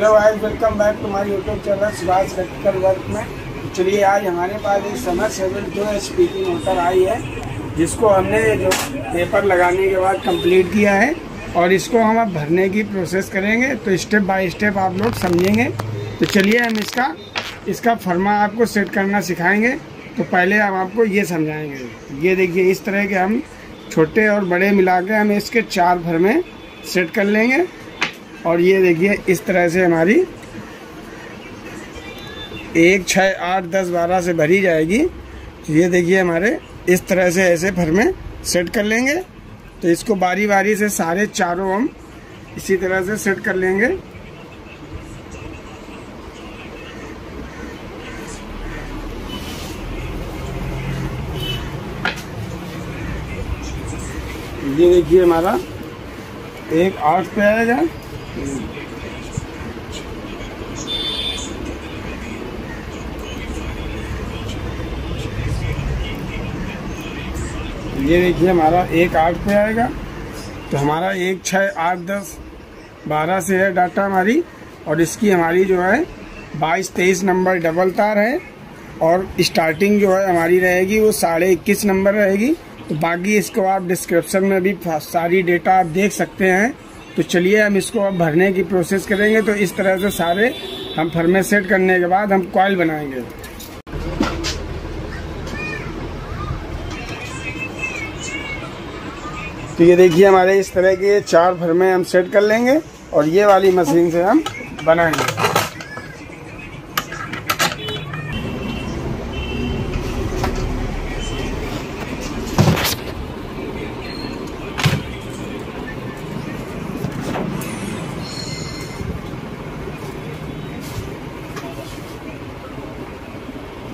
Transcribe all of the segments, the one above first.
Hello guys, welcome back to my YouTube channel Subhash electrical work में। चलिए आज हमारे पास एक समरसेबल 2 HP की मोटर आई है, जिसको हमने जो पेपर लगाने के बाद कंप्लीट किया है और इसको हम अब भरने की प्रोसेस करेंगे। तो स्टेप बाय स्टेप आप लोग समझेंगे। तो चलिए हम इसका फर्मा आपको सेट करना सिखाएंगे। तो पहले हम आपको ये समझाएंगे। ये देखिए, इस तरह के हम छोटे और बड़े मिला के हम इसके 4 फर्मे सेट कर लेंगे। और ये देखिए, इस तरह से हमारी 1, 6, 8, 10, 12 से भरी जाएगी। तो ये देखिए, हमारे इस तरह से ऐसे फर्मे सेट कर लेंगे। तो इसको बारी बारी से सारे चारों हम इसी तरह से सेट कर लेंगे। ये देखिए, हमारा एक 8 पे आएगा। ये देखिए, हमारा एक 8 पे आएगा। तो हमारा 1, 6, 8, 10, 12 से है डाटा हमारी। और इसकी हमारी जो है 22, 23 नंबर डबल तार है। और स्टार्टिंग जो है हमारी रहेगी वो 21.5 नंबर रहेगी। तो बाकी इसको आप डिस्क्रिप्शन में भी सारी डेटा आप देख सकते हैं। तो चलिए हम इसको अब भरने की प्रोसेस करेंगे। तो इस तरह से सारे हम फर्मे सेट करने के बाद हम कॉइल बनाएंगे। तो ये देखिए, हमारे इस तरह के 4 फर्मे हम सेट कर लेंगे और ये वाली मशीन से हम बनाएंगे।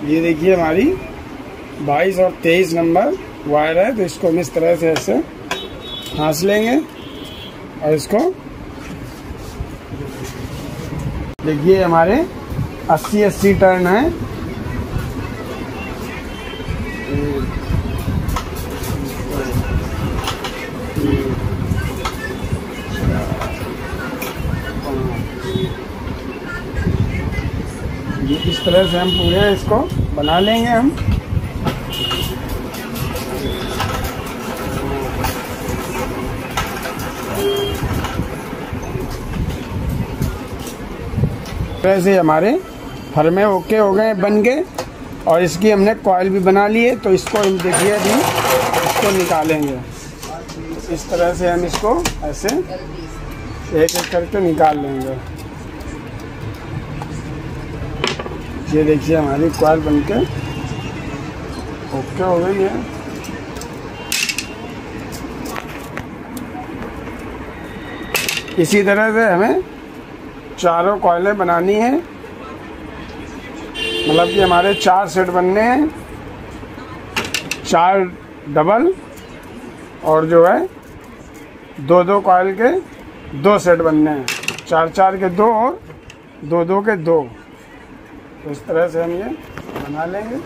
ये देखिए, हमारी 22 और 23 नंबर वायर है। तो इसको हम इस तरह से ऐसे फांस लेंगे और इसको देखिए, हमारे 80 टर्न है। ये इस तरह से हम पूरे इसको बना लेंगे हम। से हमारे फर्मे ओके हो गए, बन गए। और इसकी हमने कॉइल भी बना ली है। तो इसको हम देखिए, अभी इसको निकालेंगे। इस तरह से हम इसको ऐसे एक एक करके निकाल लेंगे। ये देखिए, हमारी कॉइल बनके ओके हो गई है। इसी तरह से हमें चारों कॉइलें बनानी है। मतलब कि हमारे 4 सेट बनने हैं, 4 डबल और जो है 2-2 कॉइल के 2 सेट बनने हैं। 4-4 के 2 और 2-2 के 2। तो इस तरह से हम ये बना लेंगे।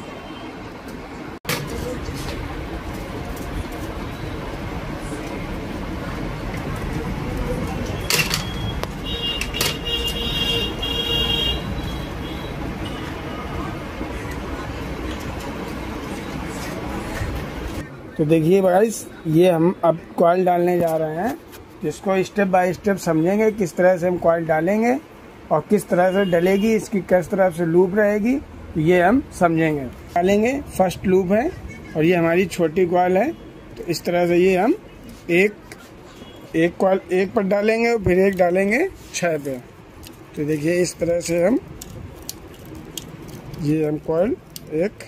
तो देखिए गाइस, ये हम अब कॉइल डालने जा रहे हैं। जिसको स्टेप बाय स्टेप समझेंगे, किस तरह से हम कॉइल डालेंगे और किस तरह से डलेगी, इसकी किस तरह से लूप रहेगी, ये हम समझेंगे। डालेंगे, फर्स्ट लूप है और ये हमारी छोटी कॉइल है। तो इस तरह से ये हम एक कॉइल 1 पर डालेंगे और फिर एक डालेंगे 6 पे। तो देखिए, इस तरह से हम कॉइल 1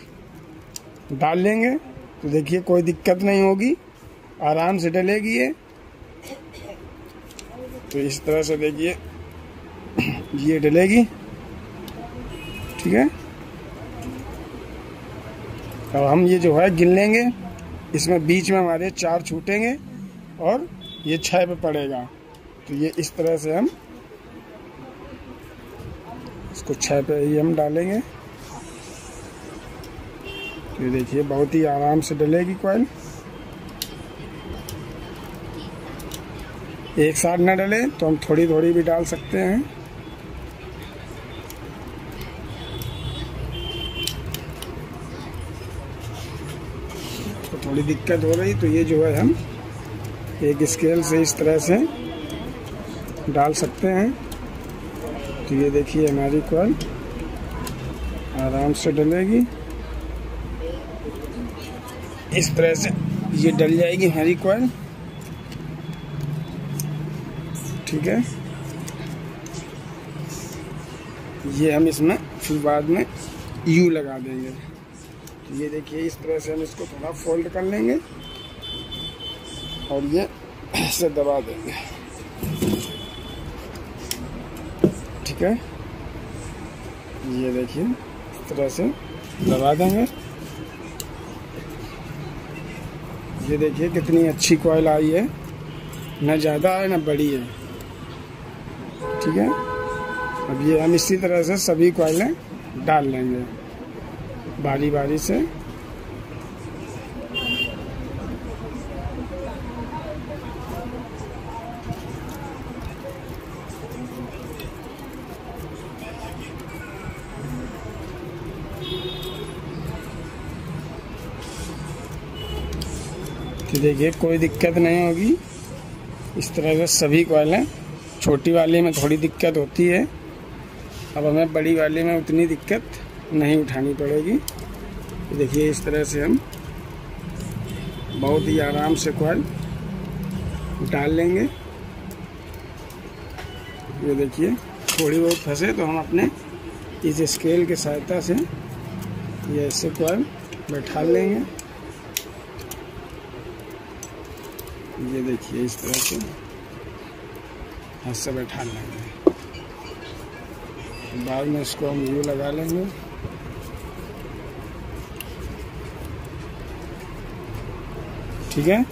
डाल लेंगे। तो देखिए, कोई दिक्कत नहीं होगी, आराम से डलेगी ये। तो इस तरह से देखिए, ये डलेगी। ठीक है। अब हम ये जो है गिन लेंगे। इसमें बीच में हमारे 4 छूटेंगे और ये 6 पे पड़ेगा। तो ये इस तरह से हम इसको 6 पे ही हम डालेंगे। तो देखिए, बहुत ही आराम से डलेगी कॉइल। एक साथ न डले तो हम थोड़ी थोड़ी भी डाल सकते हैं। इसको थोड़ी दिक्कत हो रही, तो ये जो है हम एक स्केल से इस तरह से डाल सकते हैं। तो ये देखिए हमारी कॉइल आराम से डलेगी, इस तरह से ये डल जाएगी हमारी कॉइल। ठीक है, ये हम इसमें फिर बाद में यू लगा देंगे। तो ये देखिए इस तरह से हम इसको थोड़ा फोल्ड कर लेंगे और ये ऐसे दबा देंगे। ठीक है, ये देखिए इस तरह से दबा देंगे। ये देखिए कितनी अच्छी कॉइल आई है, ना ज़्यादा है ना बड़ी है। ठीक है, अब ये हम इसी तरह से सभी कॉइलें डाल लेंगे बारी बारी से। तो देखिए कोई दिक्कत नहीं होगी, इस तरह से सभी कॉइलें। छोटी वाली में थोड़ी दिक्कत होती है, अब हमें बड़ी वाली में उतनी दिक्कत नहीं उठानी पड़ेगी। तो देखिए इस तरह से हम बहुत ही आराम से कॉइल डाल लेंगे। ये देखिए थोड़ी बहुत फंसे तो हम अपने इस स्केल की सहायता से ये ऐसे कॉइल बैठा लेंगे। ये देखिए इस तरह से हाथ से बैठा लेंगे, बाद में इसको हम यू लगा लेंगे। ठीक है,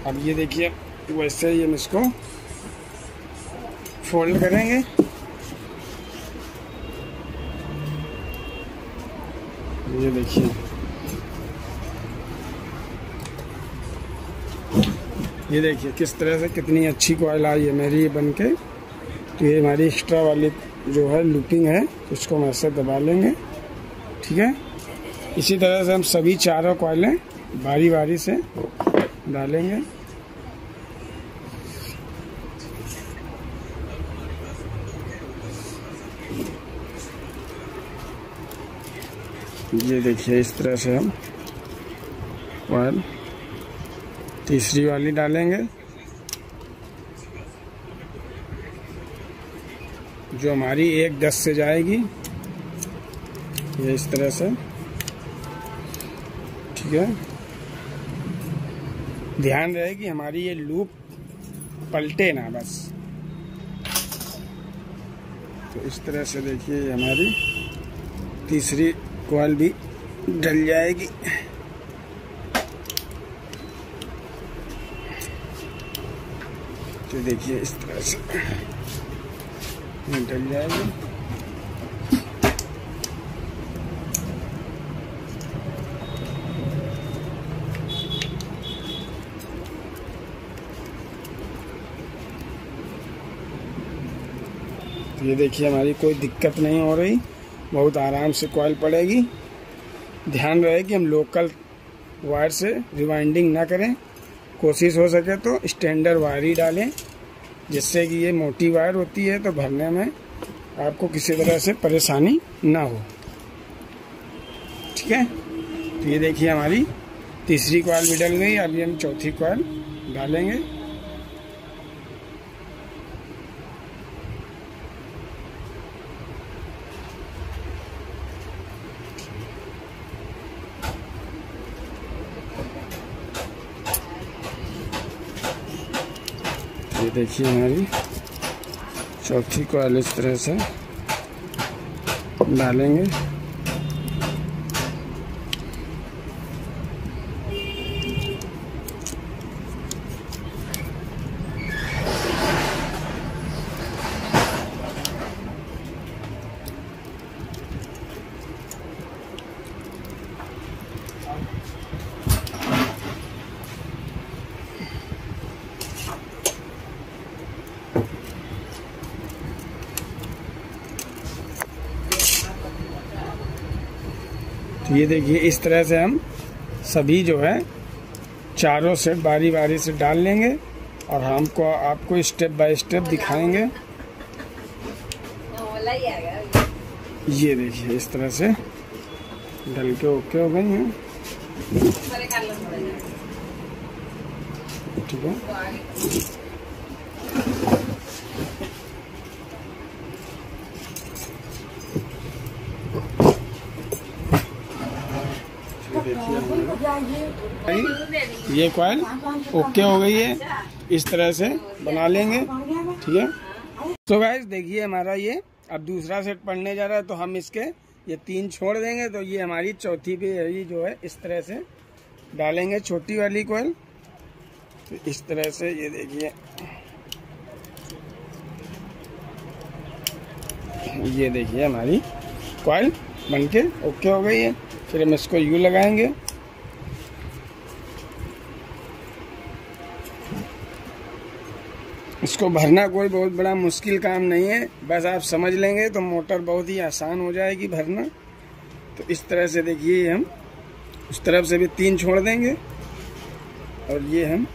अब ये देखिए वैसे ही हम इसको फोल्ड करेंगे। ये देखिए, ये देखिए किस तरह से कितनी अच्छी कॉइल आई है मेरी ये बन के। तो ये हमारी एक्स्ट्रा वाली जो है लूपिंग है, इसको हम ऐसे दबा लेंगे। ठीक है, इसी तरह से हम सभी चारों कॉइलें बारी बारी से डालेंगे। ये देखिए इस तरह से हम कॉइल तीसरी वाली डालेंगे, जो हमारी 1-10 से जाएगी, ये इस तरह से। ठीक है, ध्यान रहे कि हमारी ये लूप पलटे ना बस। तो इस तरह से देखिए हमारी तीसरी कॉइल भी डल जाएगी। तो देखिए इस तरह से डल जाएगी। तो ये देखिए हमारी कोई दिक्कत नहीं हो रही, बहुत आराम से कॉइल पड़ेगी। ध्यान रहे कि हम लोकल वायर से रिवाइंडिंग ना करें, कोशिश हो सके तो स्टैंडर्ड वायर ही डालें, जिससे कि ये मोटी वायर होती है तो भरने में आपको किसी तरह से परेशानी ना हो। ठीक है, तो ये देखिए हमारी तीसरी कॉइल भी डल गई। अभी हम चौथी कॉइल डालेंगे। ये देखिए हमारी चौथी कॉइल इस तरह से डालेंगे। तो ये देखिए इस तरह से हम सभी जो है चारों सेट बारी बारी से डाल लेंगे और हमको आपको स्टेप बाय स्टेप दिखाएंगे। ये देखिए इस तरह से डल के ओके हो गई हैं। ठीक है, ये कॉइल ओके हो गई है। इस तरह से बना लेंगे। ठीक है, तो गाइस देखिए हमारा ये अब दूसरा सेट पड़ने जा रहा है, तो हम इसके ये 3 छोड़ देंगे। तो ये हमारी चौथी पे है, जो है इस तरह से डालेंगे छोटी वाली कॉइल। तो इस तरह से ये देखिए, ये देखिए हमारी कॉइल बनके ओके हो गई है। फिर हम इसको यू लगाएंगे। इसको भरना कोई बहुत बड़ा मुश्किल काम नहीं है, बस आप समझ लेंगे तो मोटर बहुत ही आसान हो जाएगी भरना। तो इस तरह से देखिए हम उस तरफ से भी 3 छोड़ देंगे और ये हम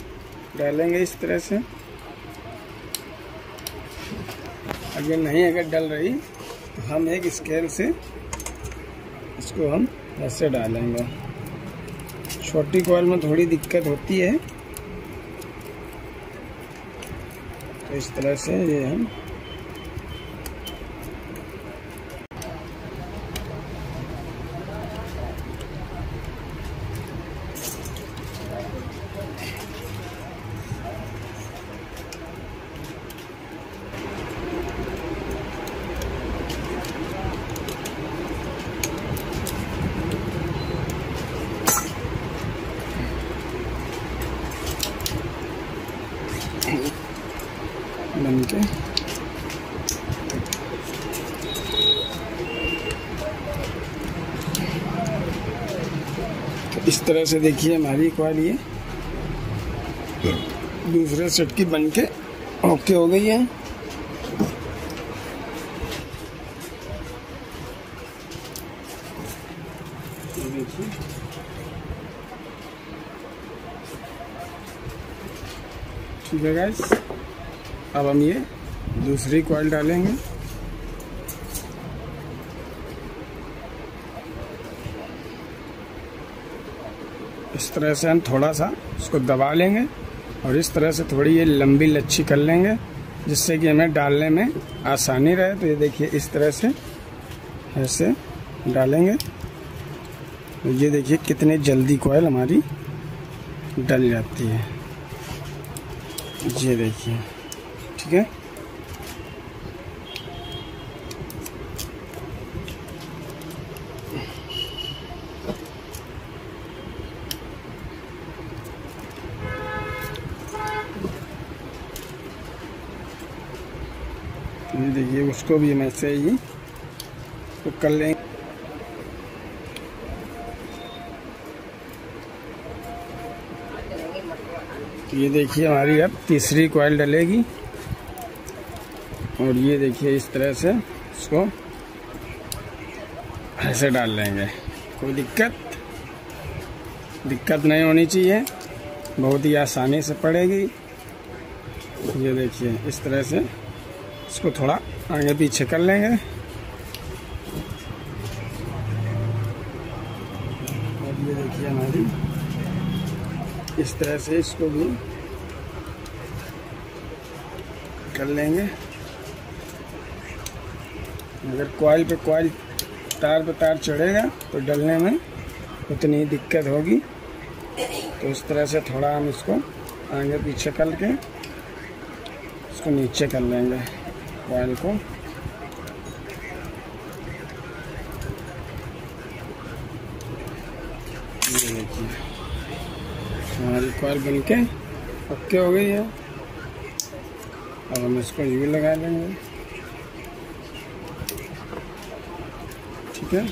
डालेंगे इस तरह से। अगर नहीं अगर डल रही तो हम एक स्केल से इसको हम ऐसे डालेंगे। छोटी कॉइल में थोड़ी दिक्कत होती है, तो इस तरह से ये हम बन के तो इस तरह से देखिए हमारी कॉइल ये दूसरे सेट की बन के ओके हो गई है। ठीक है गाइस, अब हम ये दूसरी कॉइल डालेंगे। इस तरह से हम थोड़ा सा इसको दबा लेंगे और इस तरह से थोड़ी ये लंबी लच्छी कर लेंगे, जिससे कि हमें डालने में आसानी रहे। तो ये देखिए इस तरह से ऐसे डालेंगे तो ये देखिए कितनी जल्दी कॉइल हमारी डल जाती है। ये देखिए, ठीक है। ये देखिए उसको भी हम ऐसे ही तो कर लेंगे। ये देखिए हमारी अब तीसरी कॉइल डलेगी और ये देखिए इस तरह से इसको ऐसे डाल लेंगे। कोई दिक्कत नहीं होनी चाहिए, बहुत ही आसानी से पड़ेगी। ये देखिए इस तरह से इसको थोड़ा आगे पीछे कर लेंगे और ये देखिए हमारी इस तरह से इसको भी कर लेंगे। अगर कॉइल पे कॉइल तार पे तार चढ़ेगा तो डलने में उतनी दिक्कत होगी। तो इस तरह से थोड़ा हम इसको आगे पीछे करके इसको नीचे कर लेंगे कॉइल को। ये देखिए हमारी कॉइल बनके ओके हो गई है। अब हम इसको यू लगा लेंगे। ठीक है,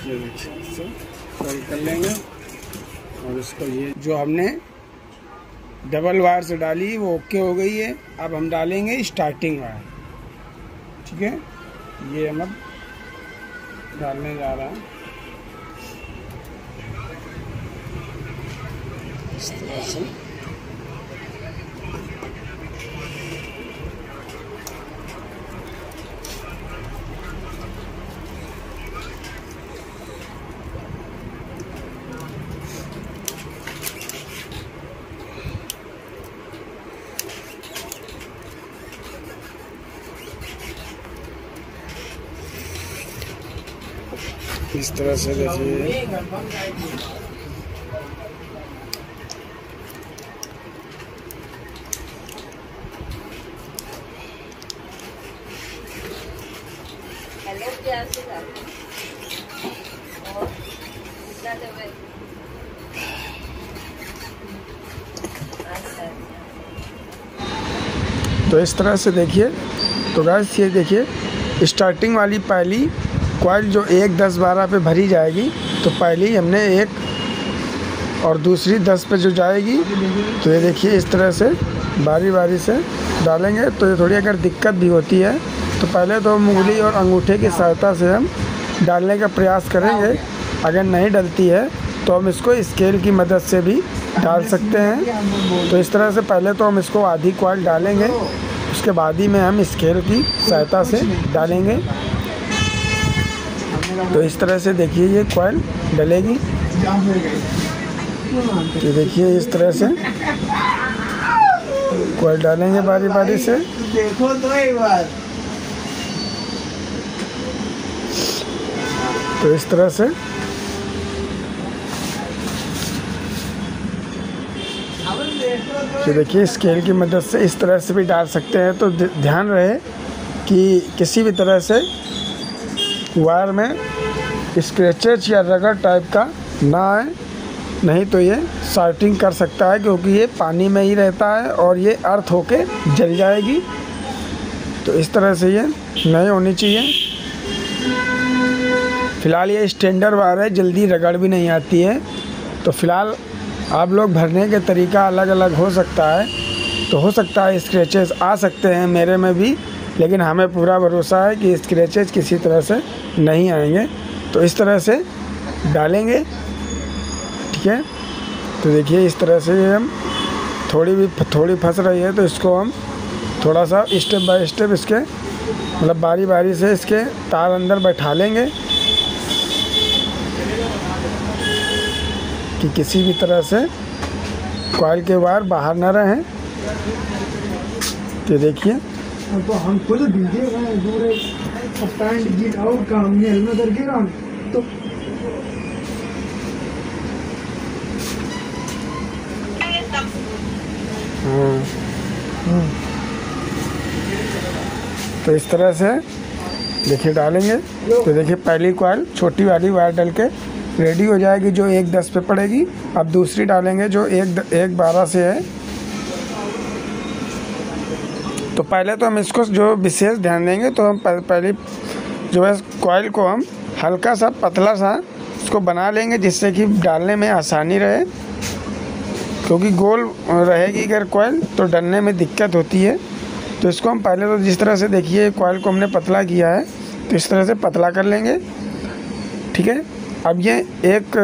ये देखिए इससे कॉइल कर लेंगे और इसको ये जो हमने डबल वायर से डाली वो ओके हो गई है। अब हम डालेंगे स्टार्टिंग वायर। ठीक है, ये हम अब डालने जा रहा है। इस तरह से। इस तरह से देखिए तो इस तरह से देखिए। तो गाइस ये देखिए स्टार्टिंग वाली पहली कॉइल जो 1 10 12 पे भरी जाएगी, तो पहली हमने 1 और दूसरी 10 पे जो जाएगी, तो ये देखिए इस तरह से बारी बारी से डालेंगे। तो ये थोड़ी अगर दिक्कत भी होती है तो पहले तो उंगली और अंगूठे की सहायता से हम डालने का प्रयास करेंगे। अगर नहीं डलती है तो हम इसको स्केल की मदद से भी डाल सकते हैं। तो इस तरह से पहले तो हम इसको आधी कॉइल डालेंगे, उसके बाद ही में हम स्केल की सहायता से डालेंगे। तो इस तरह से देखिए ये कॉइल डलेगी। तो देखिए इस तरह से कॉइल डालेंगे बारी बारी से। देखो तो एक बार। तो इस तरह से देखिए स्केल की मदद से इस तरह से भी डाल सकते हैं। तो ध्यान रहे कि किसी भी तरह से वायर में स्क्रैचेज या रगड़ टाइप का ना आए, नहीं तो ये शॉर्टिंग कर सकता है, क्योंकि ये पानी में ही रहता है और ये अर्थ होके जल जाएगी। तो इस तरह से ये नहीं होनी चाहिए। फ़िलहाल ये स्टैंडर्ड वायर है, जल्दी रगड़ भी नहीं आती है। तो फ़िलहाल आप लोग भरने के तरीका अलग अलग हो सकता है, तो हो सकता है स्क्रैचेस आ सकते हैं, मेरे में भी, लेकिन हमें पूरा भरोसा है कि स्क्रैचेस किसी तरह से नहीं आएंगे। तो इस तरह से डालेंगे, ठीक है। तो देखिए इस तरह से हम थोड़ी फंस रही है, तो इसको हम थोड़ा सा स्टेप बाय स्टेप इसके मतलब बारी बारी से इसके तार अंदर बैठा लेंगे कि किसी भी तरह से कॉइल के वायर बाहर ना रहें। तो देखिए तो हम खुद भीगे हुए दूर पैंट जीट आउट का हमने हेलमेट करके रहा तो तो इस तरह से देखिए डालेंगे। तो देखिए पहली कॉइल छोटी वाली वायर डल के रेडी हो जाएगी जो 1 10 पे पड़ेगी। अब दूसरी डालेंगे जो 1 12 से है। तो पहले तो हम इसको जो विशेष ध्यान देंगे, तो हम पहले जो है कॉइल को हम हल्का सा पतला सा इसको बना लेंगे, जिससे कि डालने में आसानी रहे, क्योंकि गोल रहेगी अगर कॉइल तो डलने में दिक्कत होती है। तो इसको हम पहले तो जिस तरह से देखिए कॉइल को हमने पतला किया है, तो इस तरह से पतला कर लेंगे, ठीक है। अब ये 1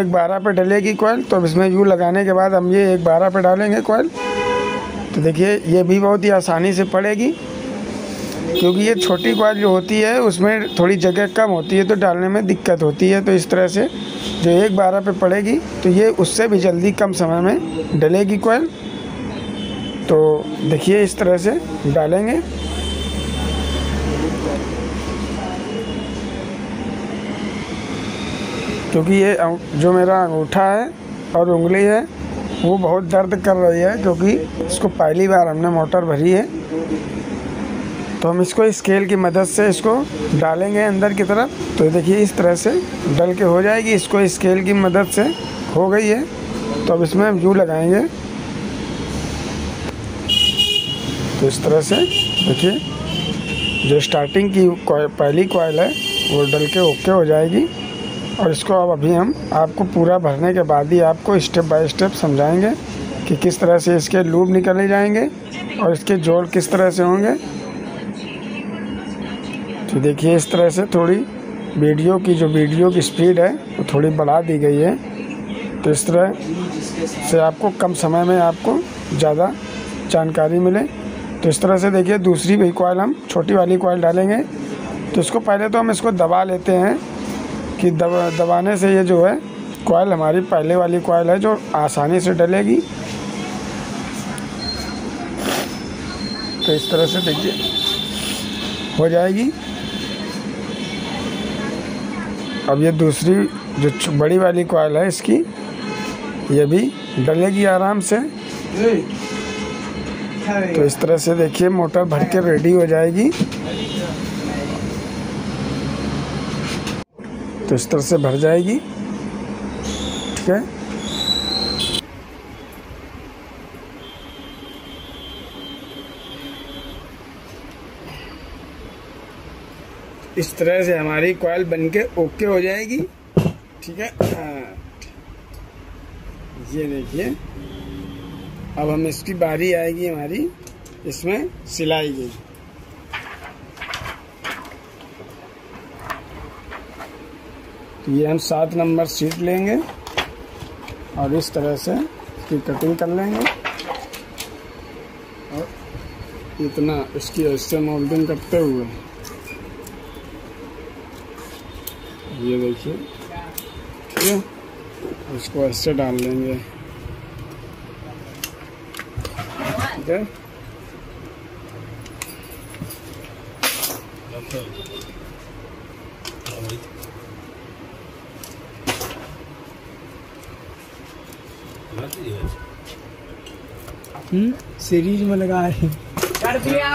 12 पे डलेगी कॉइल, तो अब इसमें यू लगाने के बाद हम ये 1 12 पे डालेंगे कॉइल। तो देखिए ये भी बहुत ही आसानी से पड़ेगी, क्योंकि ये छोटी कॉइल जो होती है उसमें थोड़ी जगह कम होती है, तो डालने में दिक्कत होती है। तो इस तरह से जो 1 12 पे पड़ेगी, तो ये उससे भी जल्दी कम समय में डलेगी कॉइल। तो देखिए इस तरह से डालेंगे। क्योंकि ये जो मेरा अंगूठा है और उंगली है वो बहुत दर्द कर रही है, क्योंकि इसको पहली बार हमने मोटर भरी है। तो हम इसको स्केल की मदद से इसको डालेंगे अंदर की तरफ। तो देखिए इस तरह से डल के हो जाएगी। इसको स्केल की मदद से हो गई है, तो अब इसमें हम यू लगाएंगे। तो इस तरह से देखिए जो स्टार्टिंग की पहली कॉइल है वो डल के ओके हो जाएगी। और इसको अब अभी हम आपको पूरा भरने के बाद ही आपको स्टेप बाय स्टेप समझाएंगे कि किस तरह से इसके लूप निकले जाएंगे और इसके जोड़ किस तरह से होंगे। तो देखिए इस तरह से थोड़ी वीडियो की स्पीड है वो थोड़ी बढ़ा दी गई है। तो इस तरह से आपको कम समय में आपको ज़्यादा जानकारी मिले। तो इस तरह से देखिए दूसरी भी कॉइल हम छोटी वाली कॉइल डालेंगे। तो इसको पहले तो हम इसको दबा लेते हैं कि दबाने से ये जो है कॉइल हमारी पहले वाली कॉइल है जो आसानी से डलेगी। तो इस तरह से देखिए हो जाएगी। अब ये दूसरी जो बड़ी वाली कॉइल है इसकी ये भी डलेगी आराम से। तो इस तरह से देखिए मोटर भर के रेडी हो जाएगी। तो इस तरह से भर जाएगी, ठीक है। इस तरह से हमारी कॉइल बनके ओके हो जाएगी, ठीक है। ये देखिए अब हम इसकी बारी आएगी हमारी इसमें सिलाई की। तो ये हम 7 नंबर सीट लेंगे और इस तरह से इसकी कटिंग कर लेंगे और इतना इसकी ऐसे मोल्डिंग करते हुए ये देखिए, ठीक है। इसको ऐसे डाल लेंगे, ठीक है। सीरीज में लगा है कर दिया।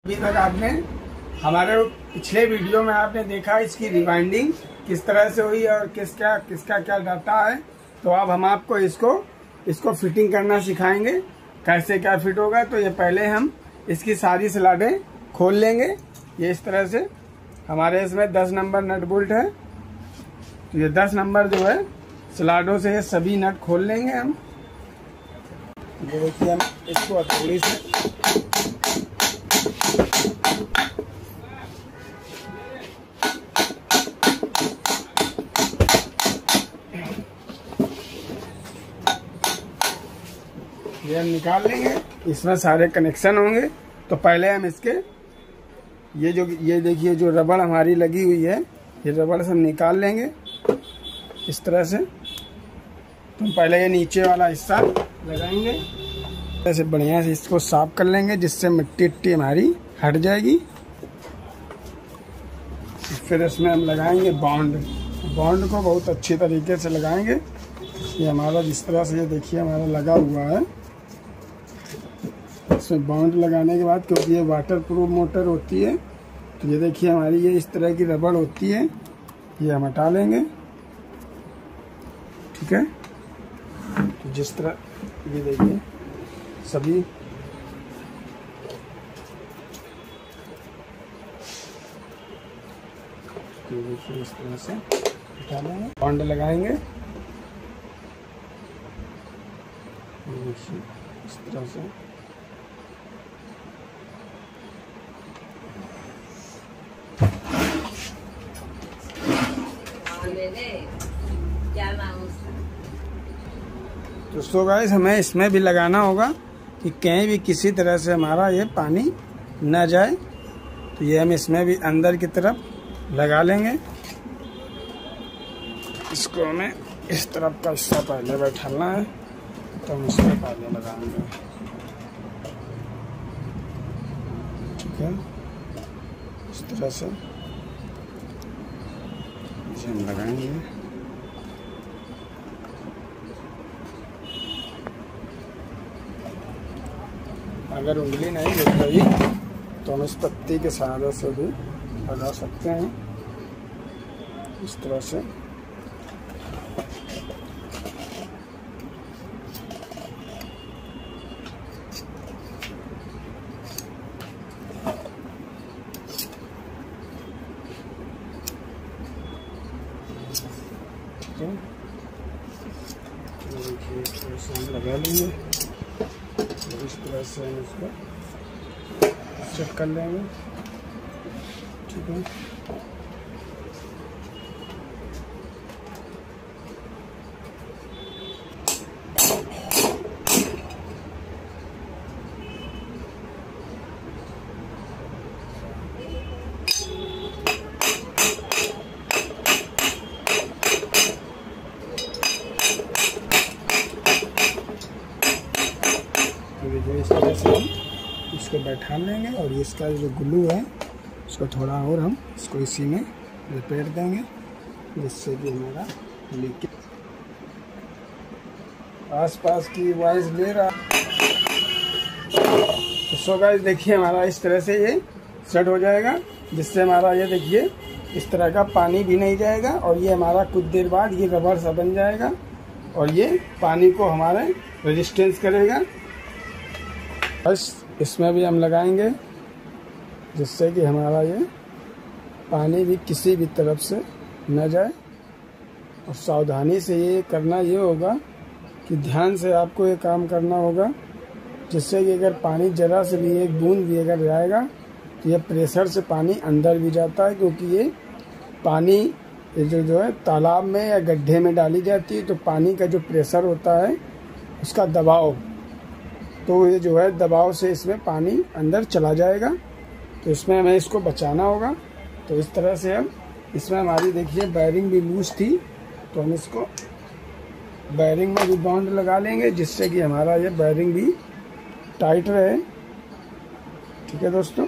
अभी तक आपने हमारे पिछले वीडियो में आपने देखा इसकी रिवाइंडिंग किस तरह से हुई और किसका क्या डाटा है। तो अब हम आपको इसको फिटिंग करना सिखाएंगे, कैसे क्या फिट होगा। तो ये पहले हम इसकी सारी स्लाडें खोल लेंगे। ये इस तरह से हमारे इसमें 10 नंबर नट बोल्ट है। तो ये 10 नंबर जो है स्लाडों से ये सभी नट खोल लेंगे हम। ये देखिए हम इसको हथौड़ी से ये हम निकाल लेंगे। इसमें सारे कनेक्शन होंगे। तो पहले हम इसके ये देखिए जो रबड़ हमारी लगी हुई है, ये रबड़ से हम निकाल लेंगे इस तरह से। तो हम पहले ये नीचे वाला हिस्सा लगाएंगे, ऐसे बढ़िया से इसको साफ कर लेंगे जिससे मिट्टी हमारी हट जाएगी। फिर इसमें हम लगाएंगे बॉन्ड को बहुत अच्छी तरीके से लगाएंगे। ये हमारा जिस तरह से ये देखिए हमारा लगा हुआ है। इसमें बॉन्ड लगाने के बाद, क्योंकि ये वाटर प्रूफ मोटर होती है, तो ये देखिए हमारी ये इस तरह की रबड़ होती है, ये हम हटा लेंगे। ठीक है, तो जिस तरह ये देखिए सभी तो देखिए इस तरह से हटा लेंगे, बॉन्ड लगाएंगे। देखिए इस तरह से दोस्तों गाइस हमें इसमें भी लगाना होगा कि कहीं भी किसी तरह से हमारा ये पानी न जाए। तो ये हम इसमें भी अंदर की तरफ लगा लेंगे। इसको हमें इस तरफ का हिस्सा पहले बैठाना है, तो हम इसको पहले लगाएंगे। ठीक है, इस तरह से इसे हम लगाएंगे। अगर उंगली नहीं दिख रही तो हम इस पत्ती के सहारे से भी लगा सकते हैं इस तरह से। देखिए इस तरह से हम लगा लेंगे। इस तरह से हम इसको चेक कर लेंगे। ठीक है, इस तरह से हम इसको बैठा लेंगे और इसका जो ग्लू है उसको थोड़ा और हम इसको इसी में लपेट देंगे, जिससे कि हमारा लीकेज आसपास की वॉइस ले रहा। तो सो गाइस देखिए हमारा इस तरह से ये सेट हो जाएगा, जिससे हमारा ये देखिए इस तरह का पानी भी नहीं जाएगा। और ये हमारा कुछ देर बाद ये रबर सा बन जाएगा और ये पानी को हमारे रेजिस्टेंस करेगा। बस इसमें भी हम लगाएंगे, जिससे कि हमारा ये पानी भी किसी भी तरफ से न जाए। और सावधानी से ये करना ये होगा कि ध्यान से आपको ये काम करना होगा, जिससे कि अगर पानी जरा से भी एक बूंद भी अगर जाएगा तो ये प्रेशर से पानी अंदर भी जाता है। क्योंकि ये पानी जो है तालाब में या गड्ढे में डाली जाती है, तो पानी का जो प्रेशर होता है उसका दबाव, तो ये जो है दबाव से इसमें पानी अंदर चला जाएगा। तो इसमें हमें इसको बचाना होगा। तो इस तरह से हम इसमें हमारी देखिए बैरिंग भी लूज थी, तो हम इसको बैरिंग में भी बॉन्ड लगा लेंगे, जिससे कि हमारा ये बैरिंग भी टाइट रहे। ठीक है दोस्तों,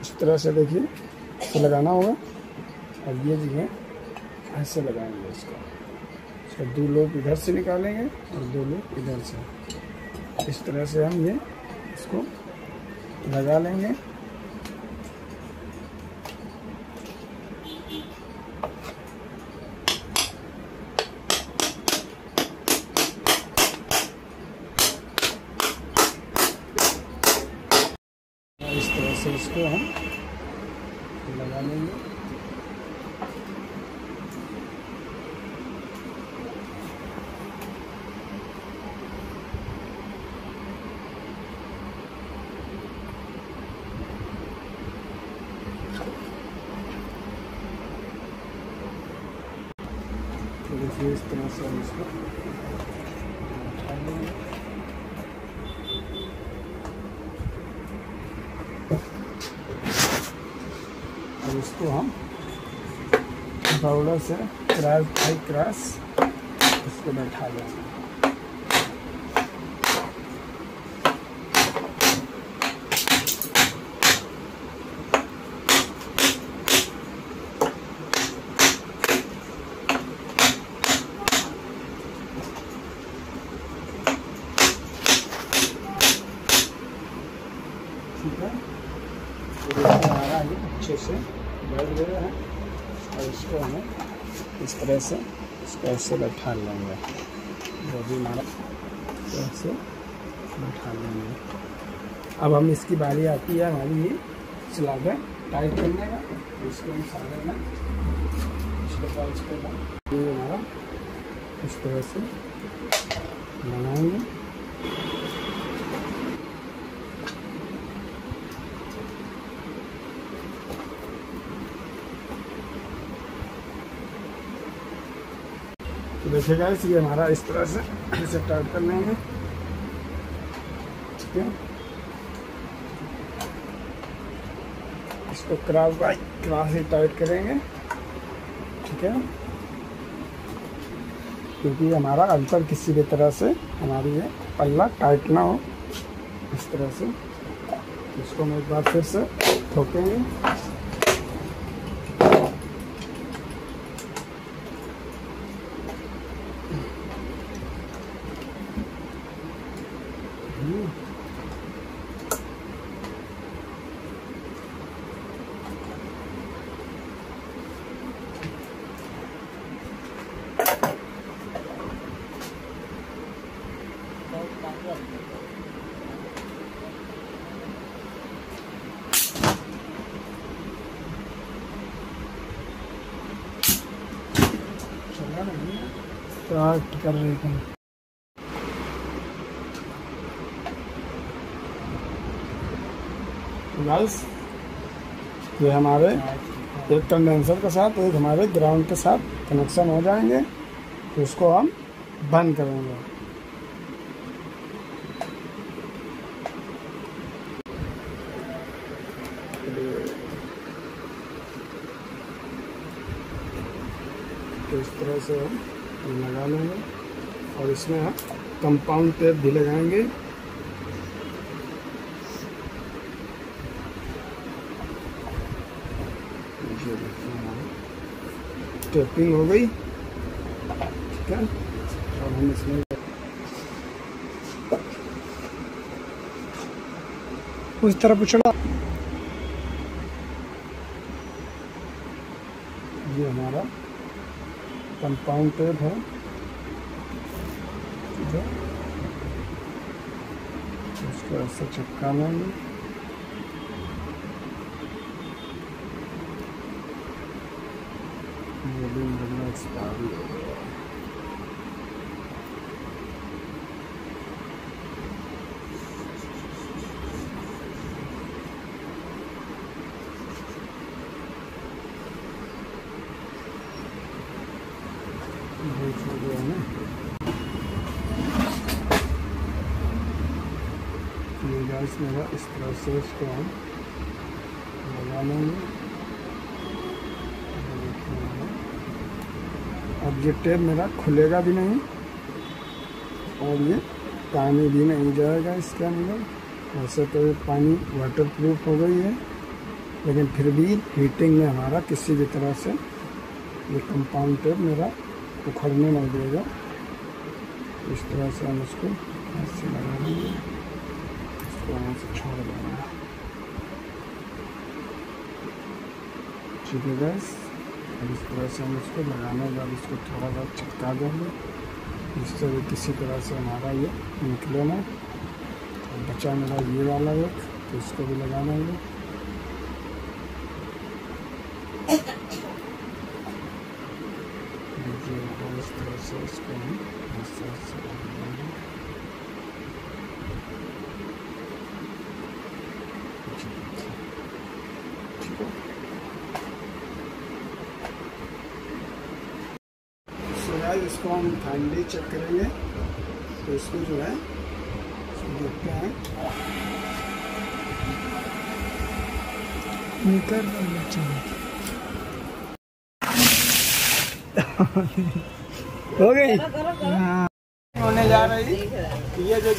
इस तरह से देखिए इसको लगाना होगा। और ये जगह ऐसे लगाएंगे इसको 2 लोग इधर से निकालेंगे और 2 लोग इधर से। इस तरह से हम ये इसको लगा लेंगे लगा लेंगे। तो देखिए इस तरह से हम इसको उठा लेंगे। और इसको हम पाउडर से क्रॉस बाई क्रॉस इसको बैठा लेंगे। ठीक है, तो हमारा ये अच्छे से बैठ गया है। और इसको हमें इस तरह से इसको ऐसे बैठा लेंगे, जो भी हमारा ऐसे बैठा लेंगे। अब हम इसकी बारी आती है हमारी ये स्लाइडर टाइट करने का। तो इसको हम सारे में ये हमारा इस तरह से बनाएंगे। तो देखिएगा ये हमारा इस तरह से इसे टाइट कर लेंगे। ठीक है, इसको cross by cross he tight करेंगे। ठीक है, क्योंकि हमारा अंतर किसी भी तरह से हमारी ये पल्ला टाइट ना हो। इस तरह से इसको हम एक बार फिर से ठोकेंगे। स्टार्ट कर रही थी। गाइस ये हमारे एक कंडेंसर के साथ एक हमारे ग्राउंड के साथ कनेक्शन हो जाएंगे। तो उसको हम बंद करेंगे। तो इस तरह से हम लगा लेंगे और इसमें हम कंपाउंड टेप भी लगाएंगे। टेपिंग हो गई। ठीक है, और हम इसमें उस तरफ उछड़ा। ये हमारा कंपाउंड टेप है। ठीक है, इसको ऐसे चिपका लेंगे। ये भी मेरा एक्सपायरी हो गया। गैस मेरा इस तरह से इसको हम लगा लेंगे। अब ये टेप मेरा खुलेगा भी नहीं और ये पानी भी नहीं जाएगा इसके अंदर। वैसे तो ये पानी वाटर प्रूफ हो गई है, लेकिन फिर भी हीटिंग में हमारा किसी भी तरह से ये कंपाउंड टेप मेरा उखड़ने नहीं देगा। इस तरह से हम इसको ऐसे लगा देंगे, इसको यहाँ से छोड़ देंगे। ठीक है गैस, अब इस तरह से हम इसको लगाने के बाद इसको थोड़ा सा चिपका देंगे, जिससे भी किसी तरह से हमारा ये निकले ना। तो बचा मेरा ये वाला एक, तो इसको भी लगा लेंगे। इस तरह से इसको हम ऐसे ऐसे लगाएंगे। इसको हम ठंडी चेक करेंगे, तो इसको जो है देखते हैं। हो गई, होने जा रही ये जो